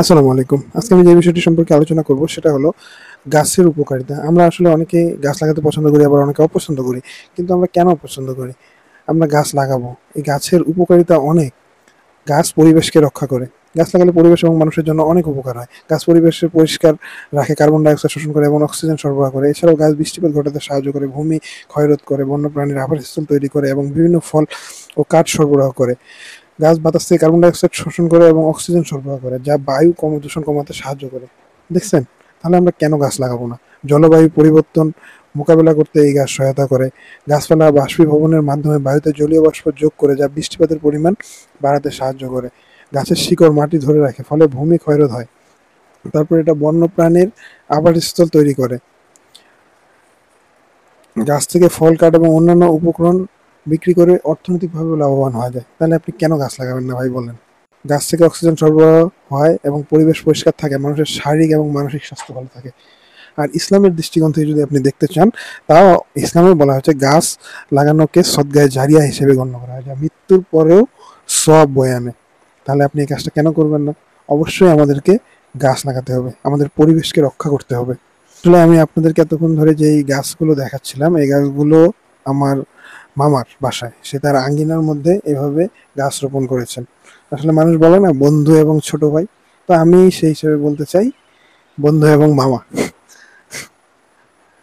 আসসালামু আলাইকুম। আজকে আমি যে বিষয়টি সম্পর্কে আলোচনা করব সেটা হলো গাছের উপকারিতা। আমরা আসলে অনেকেই গাছ লাগাতে পছন্দ করি, আবার অনেকে অপছন্দ করি। কিন্তু আমরা কেন অপছন্দ করি? আমরা গাছ লাগাবো। এই গাছের উপকারিতা অনেক। গাছ পরিবেশকে রক্ষা করে। গাছ লাগালে পরিবেশ এবং মানুষের জন্য অনেক উপকার হয়। গাছ পরিবেশে পরিষ্কার রাখে, কার্বন ডাই অক্সাইড শোষণ করে এবং অক্সিজেন সরবরাহ করে। এছাড়াও গাছ বৃষ্টিপাত ঘটাতে সাহায্য করে, ভূমি ক্ষয়রোধ করে, বন্যপ্রাণীর আবাসস্থল তৈরি করে এবং বিভিন্ন ফল ও কাঠ সরবরাহ করে। গাছ বাতাস থেকে কার্বন ডাই অক্সাইড শোষণ করে এবং অক্সিজেন সরবরাহ করে, যা বায়ু দূষণ কমাতে সাহায্য করে। দেখছেন? তাহলে আমরা কেন গাছ লাগাবো না? জলবায়ু পরিবর্তন মোকাবেলা করতে এই গাছ সহায়তা করে। গাছপালা বাষ্পীভবনের মাধ্যমে বায়ুতে জলীয় বাষ্প যোগ করে, যা বৃষ্টিপাতের পরিমাণ বাড়াতে সাহায্য করে। গাছের শিকড় মাটি ধরে রাখে, ফলে ভূমি ক্ষয়রোধ হয়। তারপর এটা বন্যপ্রাণীর আবাসস্থল তৈরি করে। গাছ থেকে ফল, কাঠ এবং অন্যান্য উপকরণ বিক্রি করে অর্থনৈতিকভাবে লাভবান হওয়া যায়। তাহলে আপনি কেন গাছ লাগাবেন না ভাই বলেন? গাছ থেকে অক্সিজেন সরবরাহ হয় এবং পরিবেশ পরিষ্কার থাকে, মানুষের শারীরিক এবং মানসিক স্বাস্থ্য ভালো থাকে। আর ইসলামের দৃষ্টিকোণ থেকে যদি আপনি দেখতে চান, তাও ইসলামে বলা হয়েছে গাছ লাগানোকে সদগায়ে জারিয়া হিসেবে গণ্য করা হয়, যা মৃত্যুর পরেও সওয়াব বয়ে আনে। তাহলে আপনি এই কাজটা কেন করবেন না? অবশ্যই আমাদেরকে গাছ লাগাতে হবে, আমাদের পরিবেশকে রক্ষা করতে হবে। আসলে আমি আপনাদেরকে এতক্ষণ ধরে যে এই গাছগুলো দেখাচ্ছিলাম, এই গাছগুলো আমার মামার বাসায়, সে তার আঙ্গিনার মধ্যে এভাবে গাছ রোপণ করেছেন। আসলে মানুষ বলে না বন্ধু এবং ছোট ভাই, তো আমি সেই হিসেবে বলতে চাই বন্ধু এবং মামা।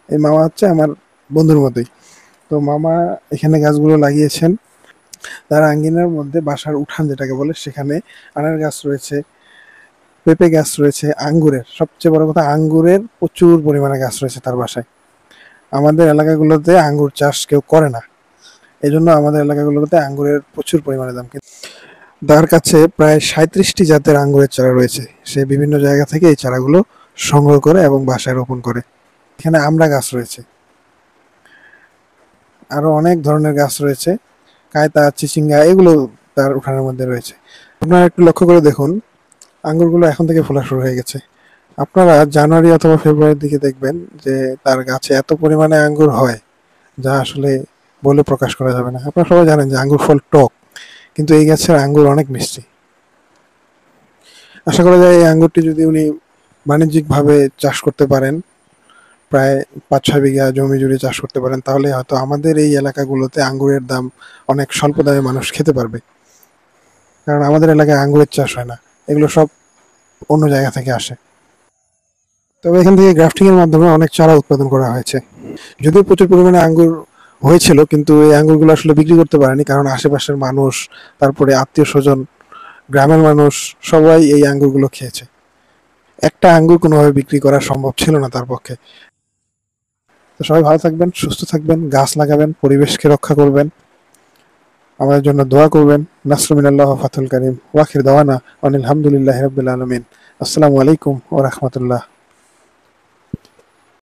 এই মামা হচ্ছে আমার বন্ধুর মতোই। তো মামা এখানে গাছগুলো লাগিয়েছেন তার আঙ্গিনার মধ্যে, বাসার উঠান যেটাকে বলে, সেখানে আনার গাছ রয়েছে, পেঁপে গাছ রয়েছে, আঙ্গুরের, সবচেয়ে বড় কথা আঙ্গুরের প্রচুর পরিমাণে গাছ রয়েছে তার বাসায়। আমাদের এলাকাগুলোতে আঙ্গুর চাষ কেউ করে না, এই জন্য আমাদের এলাকাগুলোতে আঙ্গুরের প্রচুর পরিমাণে দাম। তার কাছে প্রায় ৩৭টি জাতের আঙ্গুরের চারা রয়েছে। সে বিভিন্ন জায়গা থেকে এই চারাগুলো সংগ্রহ করে এবং বাসায় রোপণ করে। এখানে আমড়া গাছ রয়েছে, আরো অনেক ধরনের গাছ রয়েছে, কায়তা, চিচিঙ্গা, এগুলো তার উঠানের মধ্যে রয়েছে। আপনারা একটু লক্ষ্য করে দেখুন, আঙ্গুরগুলো এখন থেকে ফোলা শুরু হয়ে গেছে। আপনারা জানুয়ারি অথবা ফেব্রুয়ারির দিকে দেখবেন যে তার গাছে এত পরিমাণে আঙ্গুর হয়, যা আসলে বলে প্রকাশ করা যাবে না। আপনারা সবাই জানেন যে আঙ্গুর ফল টক, কিন্তু এই গাছের আঙ্গুর অনেক মিষ্টি। আশা করা যায় এই আঙ্গুরটি যদি উনি বাণিজ্যিকভাবে চাষ করতে পারেন, প্রায় ৫-৬ বিঘা জমি জুড়ে চাষ করতে পারেন, তাহলে হয়তো আমাদের এই এলাকাগুলোতে আঙ্গুরের দাম অনেক স্বল্প দামে মানুষ খেতে পারবে। কারণ আমাদের এলাকায় আঙ্গুরের চাষ হয় না, এগুলো সব অন্য জায়গা থেকে আসে। তবে এখান থেকে গ্রাফটিং এর মাধ্যমে অনেক চারা উৎপাদন করা হয়েছে। যদিও প্রচুর পরিমাণে আঙ্গুর হয়েছিল, কিন্তু এই আঙ্গুরগুলো আসলে বিক্রি করতে পারেনি, কারণ আশেপাশের মানুষ, তারপরে আত্মীয় স্বজন, গ্রামের মানুষ সবাই এই আঙ্গুরগুলো খেয়েছে। একটা আঙ্গুর কোনোভাবে বিক্রি করা সম্ভব ছিল না তার পক্ষে। তো সবাই ভালো থাকবেন, সুস্থ থাকবেন, গাছ লাগাবেন, পরিবেশকে রক্ষা করবেন, আমাদের জন্য দোয়া করবেন। নাসরু মিনাল্লাহ ওয়া ফাতুল কারীম। ওয়া আখির দাওয়ানা আনিল হামদুলিল্লাহি রাব্বিল আলামিন। আসসালামু আলাইকুম ওয়া রাহমাতুল্লাহ।